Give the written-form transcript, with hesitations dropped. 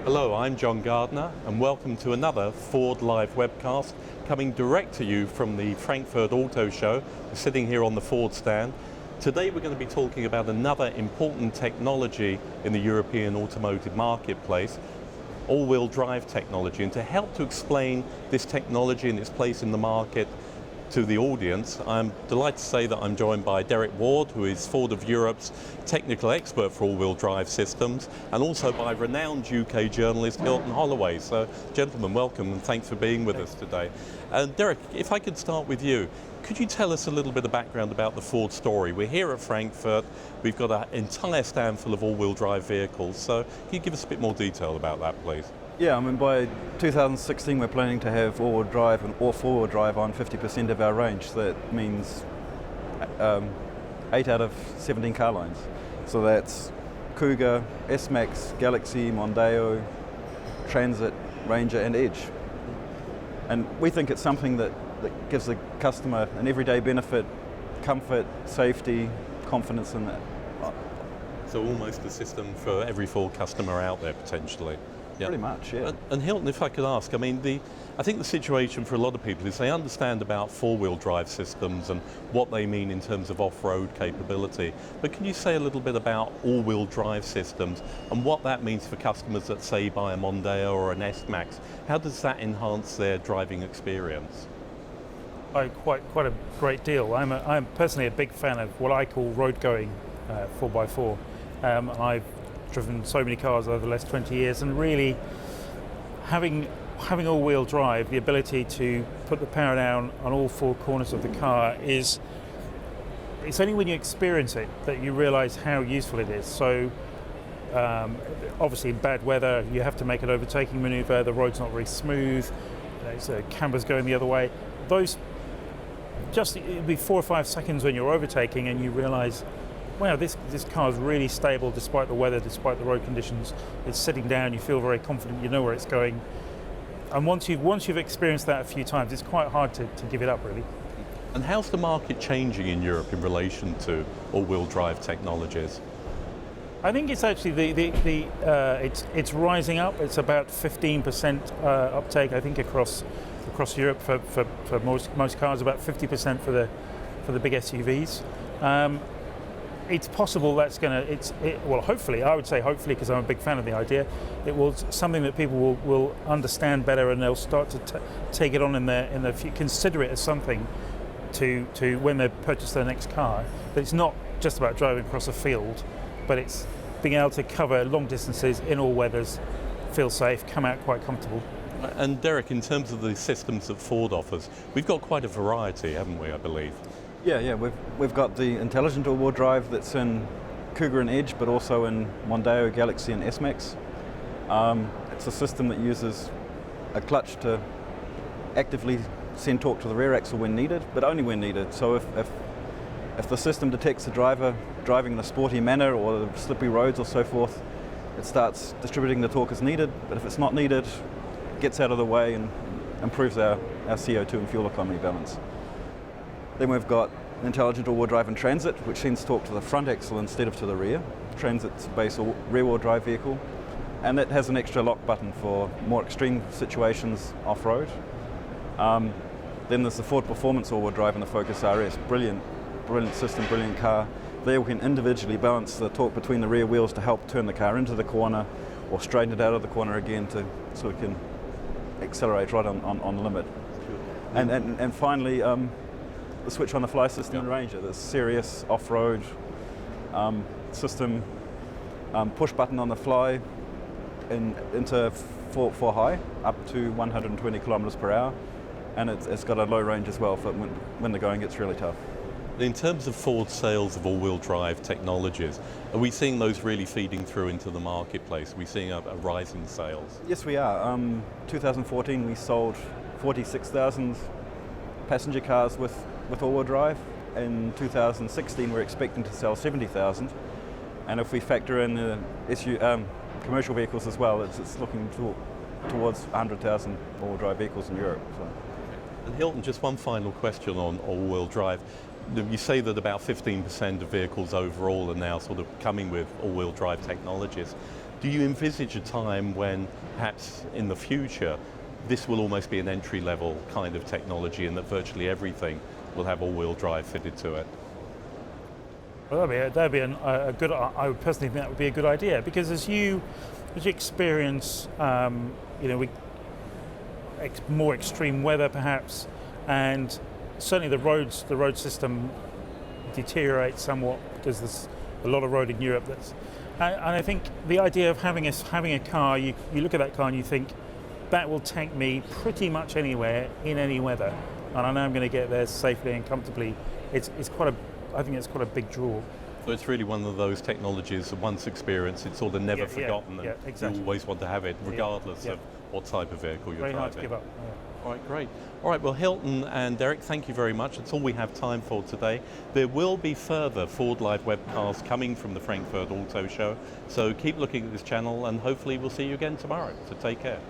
Hello, I'm John Gardner and welcome to another Ford Live webcast coming direct to you from the Frankfurt Auto Show. We're sitting here on the Ford stand. Today we're going to be talking about another important technology in the European automotive marketplace, all-wheel drive technology. And to help to explain this technology and its place in the market to the audience, I'm delighted to say that I'm joined by Derek Ward, who is Ford of Europe's technical expert for all-wheel drive systems, and also by renowned UK journalist Hilton Holloway. So, gentlemen, welcome and thanks for being with us today. And Derek, if I could start with you, could you tell us a little bit of background about the Ford story? We're here at Frankfurt, we've got an entire stand full of all-wheel drive vehicles, so can you give us a bit more detail about that, please? Yeah, I mean, by 2016 we're planning to have all-wheel drive or four-wheel drive on 50% of our range. So that means 8 out of 17 car lines. So that's Cougar, S-Max, Galaxy, Mondeo, Transit, Ranger and Edge. And we think it's something that gives the customer an everyday benefit, comfort, safety, confidence in that. So almost a system for every Ford customer out there potentially. Yeah. Pretty much, yeah. And Hilton, if I could ask, I mean, I think the situation for a lot of people is they understand about four-wheel drive systems and what they mean in terms of off-road capability. But can you say a little bit about all-wheel drive systems and what that means for customers that say buy a Mondeo or an S-Max? How does that enhance their driving experience? Oh, quite a great deal. I'm personally a big fan of what I call road-going 4x4. I've driven so many cars over the last 20 years, and really having all-wheel drive, the ability to put the power down on all four corners of the car it's only when you experience it that you realize how useful it is. So obviously in bad weather you have to make an overtaking maneuver, the road's not very smooth, there's cameras going the other way. It'll be 4 or 5 seconds when you're overtaking and you realize, wow, this car is really stable despite the weather, despite the road conditions. It's sitting down, you feel very confident, you know where it's going. And once you've experienced that a few times, it's quite hard to give it up, really. And how's the market changing in Europe in relation to all-wheel drive technologies? I think it's actually it's rising up. It's about 15% uptake, I think, across Europe for most cars, about 50% for the big SUVs. It's possible that's going to, well, hopefully, I would say hopefully, because I'm a big fan of the idea, it will something that people will understand better, and they'll start to take it on in their consider it as something to when they purchase their next car. That it's not just about driving across a field, but it's being able to cover long distances in all weathers, feel safe, come out quite comfortable. And Derek, in terms of the systems that Ford offers, we've got quite a variety, haven't we, I believe? Yeah, we've got the intelligent all-wheel drive that's in Cougar and Edge, but also in Mondeo, Galaxy and S-Max. It's a system that uses a clutch to actively send torque to the rear axle when needed, but only when needed. So if the system detects the driver driving in a sporty manner or slippery roads or so forth, it starts distributing the torque as needed, but if it's not needed, it gets out of the way and improves our CO2 and fuel economy balance. Then we've got intelligent all-wheel drive and Transit, which sends torque to the front axle instead of to the rear. Transit's a base rear-wheel drive vehicle, and it has an extra lock button for more extreme situations off-road. Then there's the Ford Performance all-wheel drive and the Focus RS. Brilliant system, brilliant car. There we can individually balance the torque between the rear wheels to help turn the car into the corner or straighten it out of the corner again so we can accelerate right on the limit. And finally, the switch on the fly system in Ranger, the serious off-road system, push button on the fly into 4 high, up to 120 kilometers per hour, and it's got a low range as well for when the going gets really tough. In terms of Ford sales of all-wheel drive technologies, are we seeing those really feeding through into the marketplace? Are we seeing a rise in sales? Yes, we are. 2014 we sold 46,000 passenger cars with all-wheel drive. In 2016 we're expecting to sell 70,000, and if we factor in the commercial vehicles as well, it's looking towards 100,000 all-wheel drive vehicles in Europe. So. And Hilton, just one final question on all-wheel drive. You say that about 15% of vehicles overall are now sort of coming with all-wheel drive technologies. Do you envisage a time when perhaps in the future this will almost be an entry-level kind of technology and that virtually everything will have all-wheel drive fitted to it? Well, that'd be a good. I would personally think that would be a good idea, because as you experience, more extreme weather perhaps, and certainly the road system deteriorates somewhat because there's a lot of road in Europe. And I think the idea of having a car, you look at that car and you think that will take me pretty much anywhere in any weather, and I know I'm going to get there safely and comfortably. I think it's quite a big draw. So it's really one of those technologies that once experienced, it's sort of never forgotten, and exactly. you always want to have it regardless of what type of vehicle you're driving. Very hard to give up. All right, great. All right, well, Hilton and Derek, thank you very much. That's all we have time for today. There will be further Ford Live webcasts coming from the Frankfurt Auto Show, so keep looking at this channel and hopefully we'll see you again tomorrow. So take care.